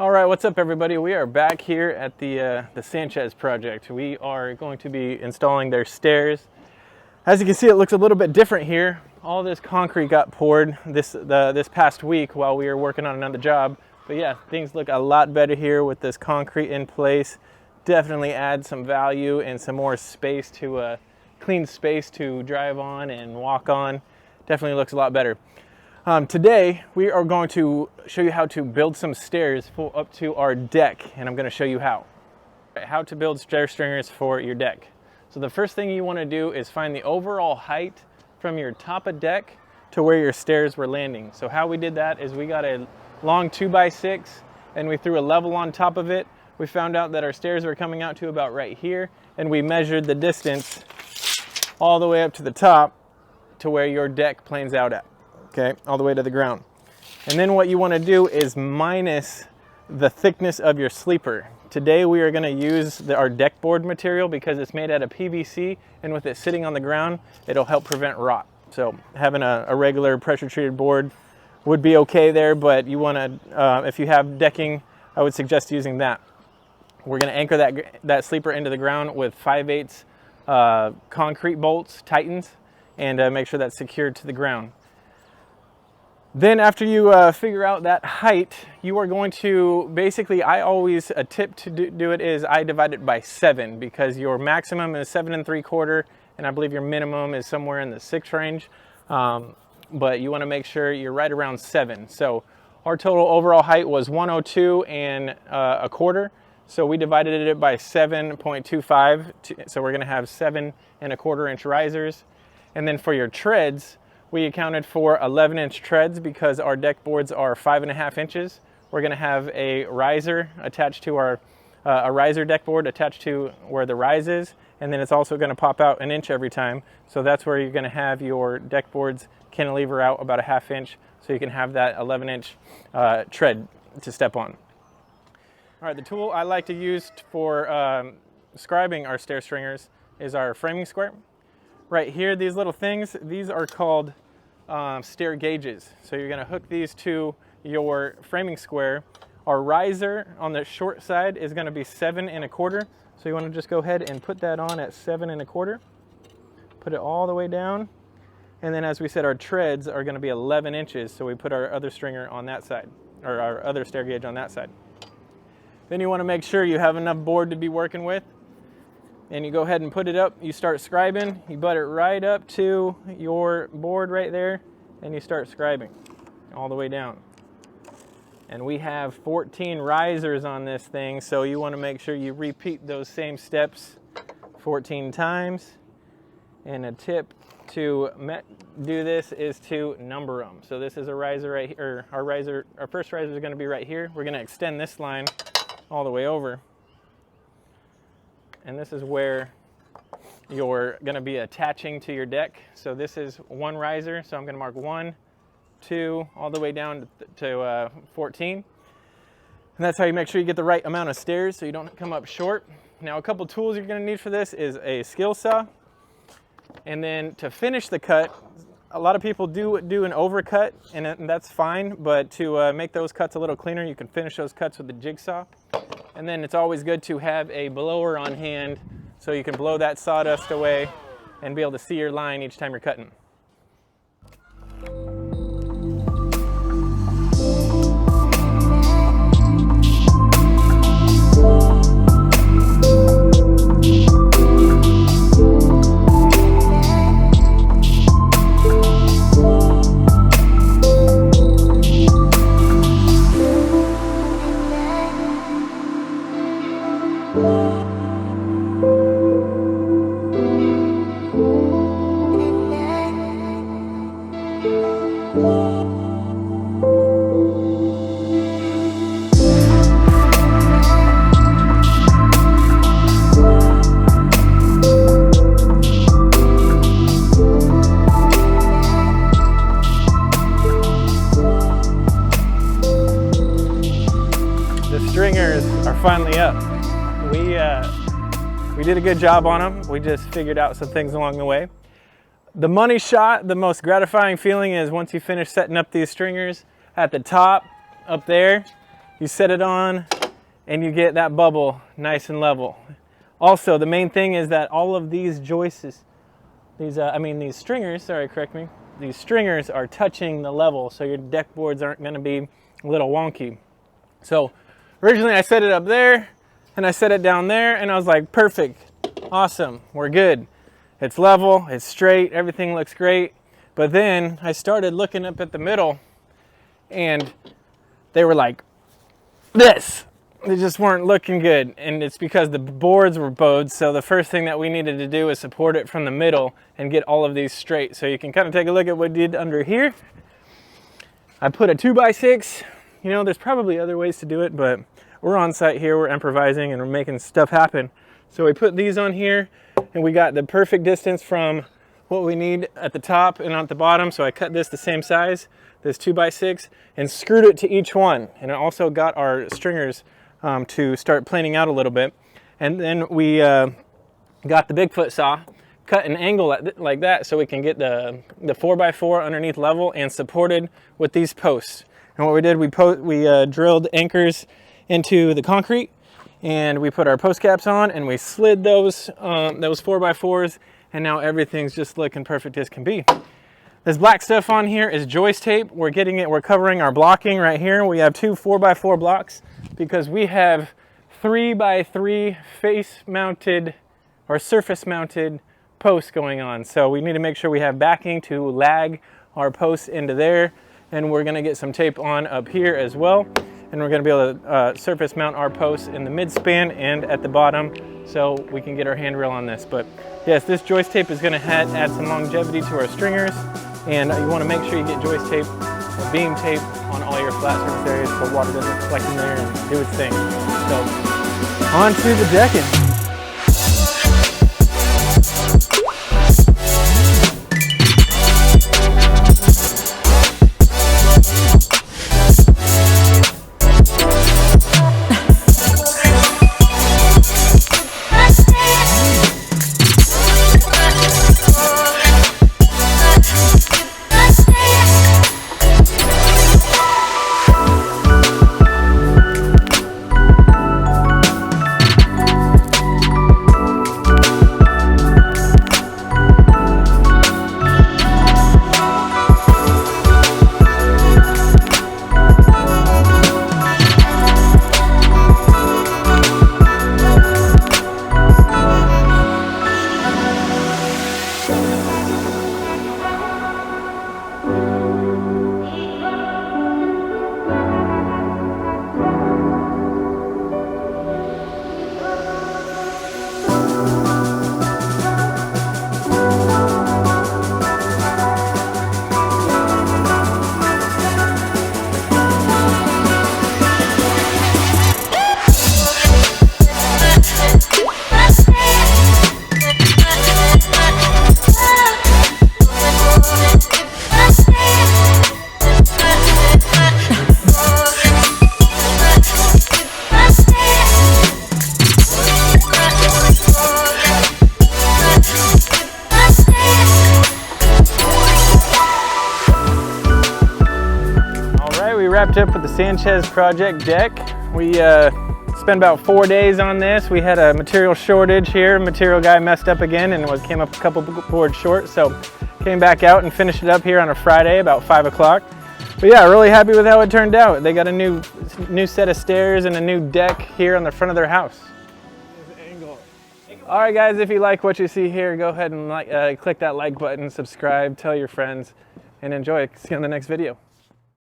All right, what's up everybody? We are back here at the Sanchez project. We are going to be installing their stairs. As you can see, it looks a little bit different here. All this concrete got poured this past week while we were working on another job. But yeah, things look a lot better here with this concrete in place. Definitely adds some value and some more space to clean space to drive on and walk on. Definitely looks a lot better. Today we are going to show you how to build some stairs up to our deck, and I'm going to show you how to build stair stringers for your deck. So the first thing you want to do is find the overall height from your top of deck to where your stairs were landing. So how we did that is we got a long 2x6 and we threw a level on top of it. We found out that our stairs were coming out to about right here, and we measured the distance all the way up to the top to where your deck planes out at. Okay, all the way to the ground. And then what you want to do is minus the thickness of your sleeper. Today we are going to use our deck board material because it's made out of PVC, and with it sitting on the ground, it'll help prevent rot. So having a regular pressure treated board would be okay there, but you want to, if you have decking, I would suggest using that. We're going to anchor that sleeper into the ground with 5/8 concrete bolts, Titans, and make sure that's secured to the ground. Then after you figure out that height, you are going to basically, a tip to do it is I divide it by 7, because your maximum is 7 3/4, and I believe your minimum is somewhere in the 6 range. But you want to make sure you're right around 7. So our total overall height was 102 1/4. So we divided it by 7.25. So we're going to have 7 1/4 inch risers. And then for your treads, we accounted for 11-inch treads because our deck boards are 5.5 inches. We're going to have a riser attached to our a riser deck board attached to where the rise is, and then it's also going to pop out 1 inch every time. So that's where you're going to have your deck boards cantilever out about 1/2 inch, so you can have that 11-inch tread to step on. All right, the tool I like to use for scribing our stair stringers is our framing square. Right here, these little things, these are called stair gauges. So you're going to hook these to your framing square. Our riser on the short side is going to be 7 1/4. So you want to just go ahead and put that on at 7 1/4. Put it all the way down. And then as we said, our treads are going to be 11 inches. So we put our other stringer on that side, or our other stair gauge on that side. Then you want to make sure you have enough board to be working with. And you go ahead and put it up, you start scribing, you butt it right up to your board right there, and you start scribing all the way down. And we have 14 risers on this thing, so you want to make sure you repeat those same steps 14 times. And a tip to do this is to number them. So this is a riser right here, our first riser is going to be right here. We're going to extend this line all the way over. And this is where you're going to be attaching to your deck. So this is one riser, so I'm going to mark 1, 2, all the way down to 14. And that's how you make sure you get the right amount of stairs so you don't come up short. Now a couple tools you're going to need for this is a skill saw. And then to finish the cut, a lot of people do an overcut, and that's fine, but to make those cuts a little cleaner, you can finish those cuts with a jigsaw. And then it's always good to have a blower on hand so you can blow that sawdust away and be able to see your line each time you're cutting. Stringers are finally up. We did a good job on them. We just figured out some things along the way. The money shot, the most gratifying feeling is once you finish setting up these stringers at the top up there, you set it on, and you get that bubble nice and level. Also, the main thing is that all of these joists, these stringers, sorry, correct me, these stringers are touching the level, so your deck boards aren't going to be a little wonky. So originally I set it up there, and I set it down there, and I was like, perfect, awesome, we're good. It's level, it's straight, everything looks great. But then I started looking up at the middle, and they were like this. They just weren't looking good, and it's because the boards were bowed. So the first thing that we needed to do is support it from the middle and get all of these straight. So you can kind of take a look at what we did under here. I put a 2x6. You know, there's probably other ways to do it, but we're on site here, we're improvising and we're making stuff happen. So we put these on here, and we got the perfect distance from what we need at the top and at the bottom. So I cut this the same size, this 2x6, and screwed it to each one. And it also got our stringers to start planing out a little bit. And then we got the Bigfoot saw, cut an angle like that so we can get the 4x4 underneath level and supported with these posts. And what we did, we drilled anchors into the concrete, and we put our post caps on, and we slid those 4x4s, and now everything's just looking perfect as can be. This black stuff on here is joist tape. We're covering our blocking right here. We have two 4x4 blocks because we have 3x3 face mounted or surface mounted posts going on. So we need to make sure we have backing to lag our posts into there. And we're gonna get some tape on up here as well. And we're gonna be able to surface mount our posts in the mid span and at the bottom so we can get our handrail on this. But yes, this joist tape is gonna add some longevity to our stringers. And you want to make sure you get joist tape or beam tape on all your flat surface areas so water doesn't collect in there and do its thing. So on to the decking. Wrapped up with the Sanchez project deck. We spent about 4 days on this. We had a material shortage here. Material guy messed up again and came up a couple boards short, so came back out and finished it up here on a Friday about 5 o'clock. But yeah, really happy with how it turned out. They got a new set of stairs and a new deck here on the front of their house. All right guys, if you like what you see here, go ahead and click that like button, subscribe, tell your friends, and enjoy. See you on the next video.